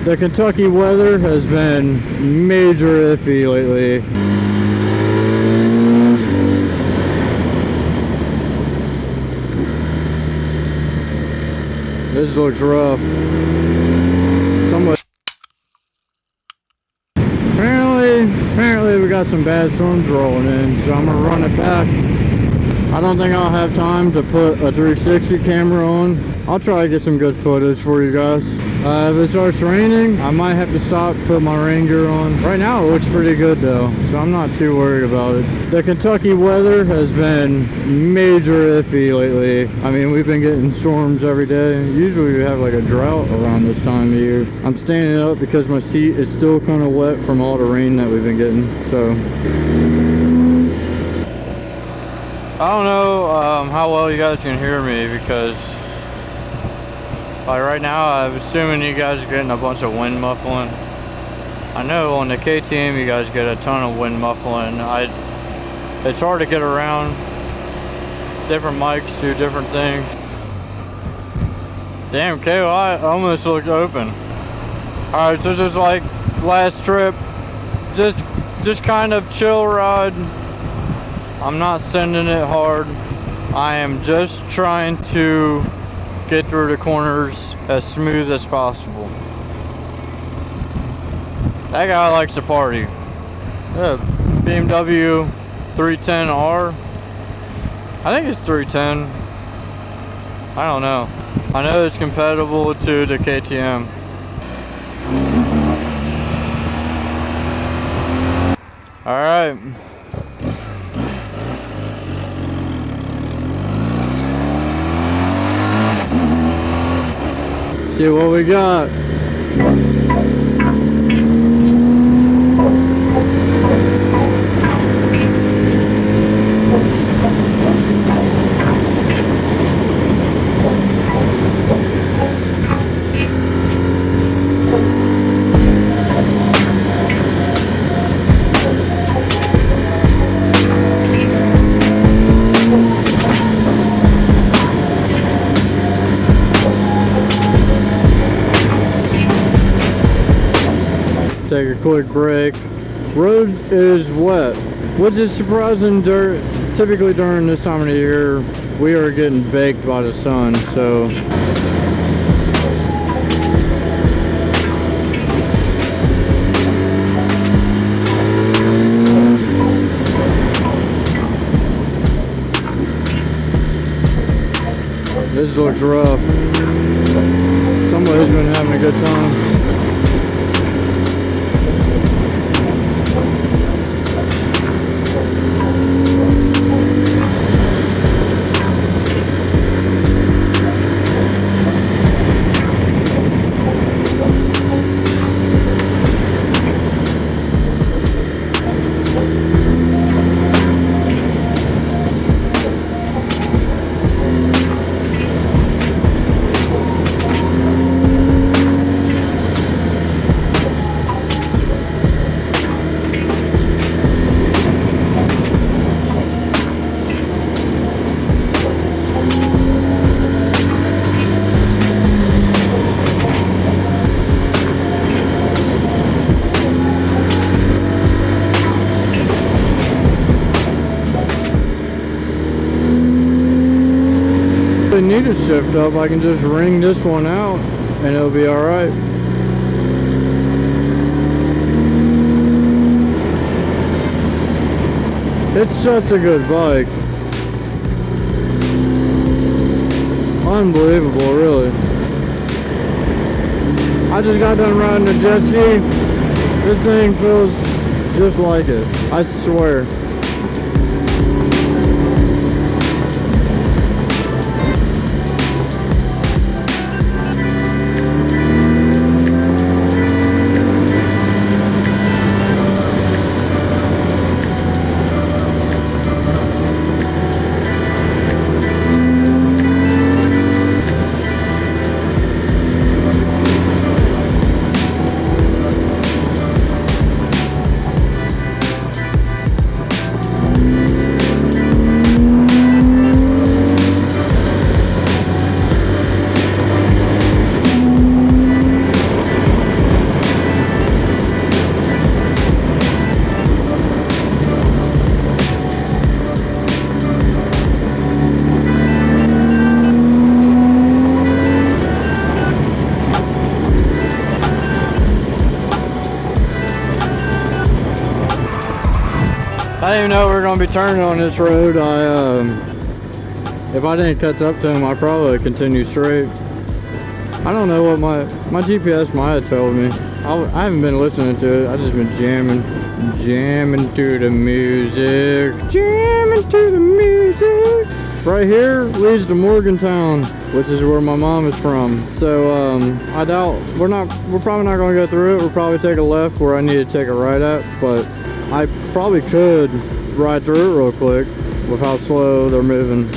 The Kentucky weather has been major iffy lately. This looks rough. Apparently we got some bad storms rolling in, so I'm gonna run it back. I don't think I'll have time to put a 360 camera on. I'll try to get some good footage for you guys. If it starts raining, I might have to stop, put my rain gear on. Right now it looks pretty good though, so I'm not too worried about it. The Kentucky weather has been major iffy lately. I mean, we've been getting storms every day. Usually we have like a drought around this time of year. I'm standing up because my seat is still kind of wet from all the rain that we've been getting, so. I don't know how well you guys can hear me, because like right now I'm assuming you guys are getting a bunch of wind muffling. I know on the KTM you guys get a ton of wind muffling. It's hard to get around. Different mics do different things. Damn, KOI almost looked open. Alright, so just like last trip, just kind of chill ride. I'm not sending it hard. I am just trying to get through the corners as smooth as possible. That guy likes to party. Yeah, BMW 310R. I think it's 310. I don't know. I know it's compatible to the KTM. Alright. See what we got. Take a quick break. Road is wet, which is surprising. Typically during this time of the year, we are getting baked by the sun, so. This looks rough. Somebody's been having a good time. Need to shift up, I can just wring this one out and it'll be alright. It's such a good bike. Unbelievable, really. I just got done riding a jet ski. This thing feels just like it, I swear. I didn't even know we were gonna be turning on this road. If I didn't catch up to him, I probably would continue straight. I don't know what my GPS might have told me. I haven't been listening to it. I just been jamming to the music, jamming to the music. Right here leads to Morgantown, which is where my mom is from. So I doubt we're probably not gonna go through it. We'll probably take a left where I need to take a right at, but I probably could ride through it real quick with how slow they're moving.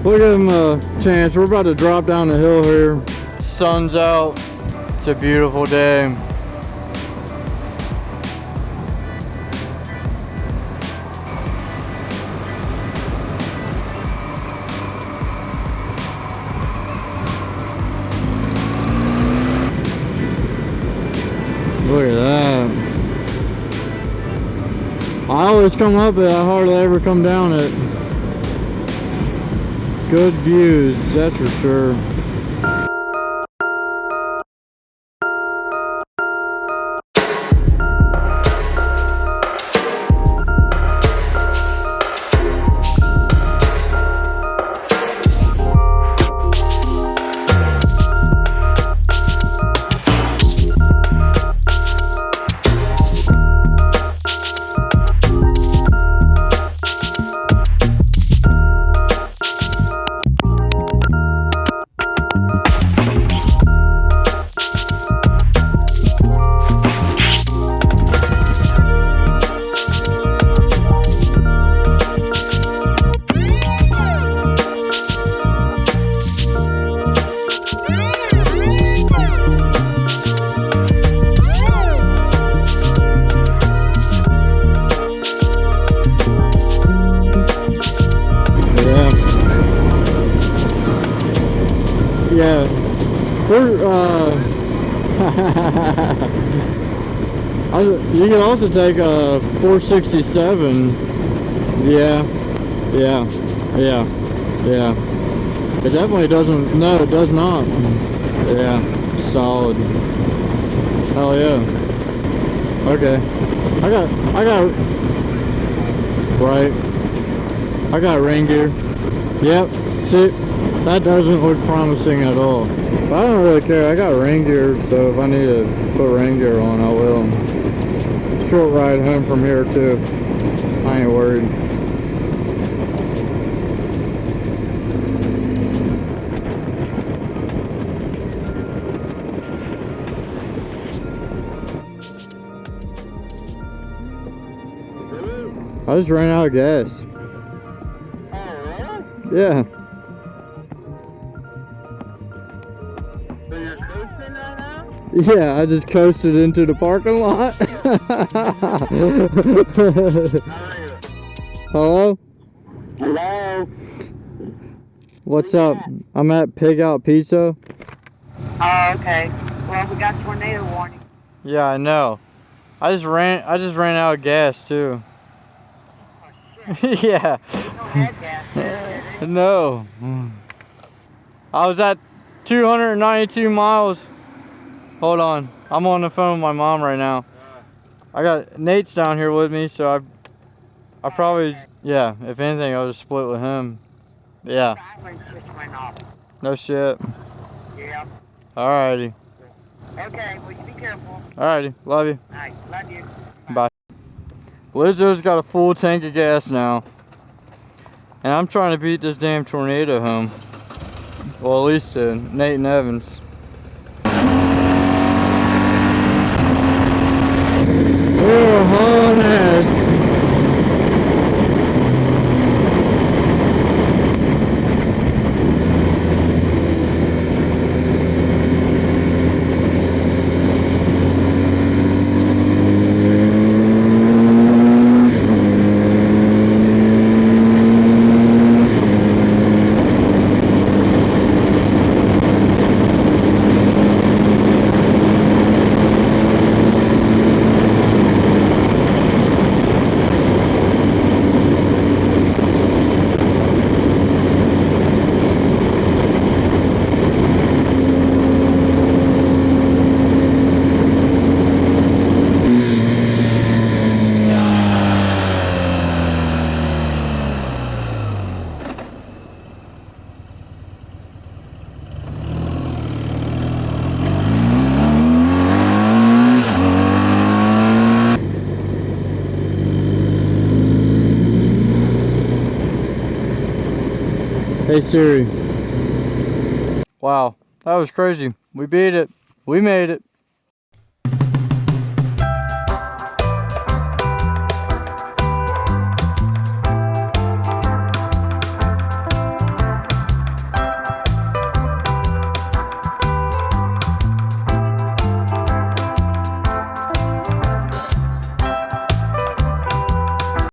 We'll give them a chance. We're about to drop down the hill here. Sun's out. It's a beautiful day. Look at that. I always come up it, I hardly ever come down it. Good views, that's for sure. Yeah, you can also take a 467. Yeah. It definitely doesn't. No, it does not. Yeah, solid. Hell yeah. Okay, I got right. I got rain gear. Yep. See. That doesn't look promising at all. But I don't really care. I got rain gear, so if I need to put rain gear on, I will. Short ride home from here too. I ain't worried. I just ran out of gas. Yeah. Yeah, I just coasted into the parking lot. Hello? Hello? What's up? I'm at Pig Out Pizza. Oh, okay. Well, we got tornado warning. Yeah, I know. I just ran out of gas too. Oh, shit. Yeah. You don't have gas, did you? No. I was at 292 miles. Hold on, I'm on the phone with my mom right now. I got Nate's down here with me, so I probably, yeah, if anything, I'll just split with him. Yeah. No shit. Yeah. Alrighty. Okay, well, you be careful. Alrighty, love you. Alright, love you. Bye. Lizzo's got a full tank of gas now. And I'm trying to beat this damn tornado home. Well, at least to Nate and Evans. Oh, hauling ass. Hey Siri. Wow, that was crazy. We beat it. We made it.